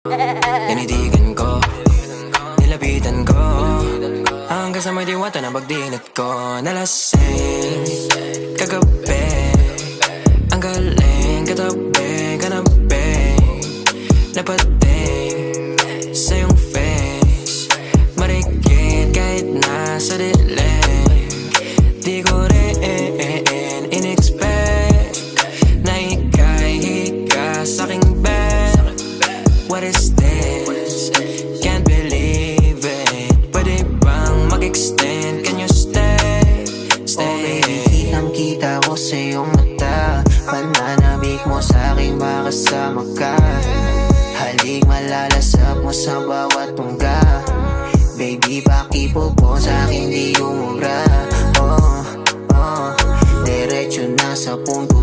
Tinitigan ko, nilapitan ko, hanggang sa may diwata na pagdinat ko. Nalasing kagabi, ang galing katabi, kanabi, napating sa iyong face, marikit kahit nasa dilim. Di ko rin in-expect na ika'y hika sa'king bed. What is this? Can't believe it. Pwede bang mag-extend? Can you stay? Stay. Okay, kitang-kita ko sa iyong mata, pananabik mo sa'king makasama ka. Halik malalasap mo sa bawat tungga. Baby, pakipo po sa'kin di umubra. Diretso na sa punto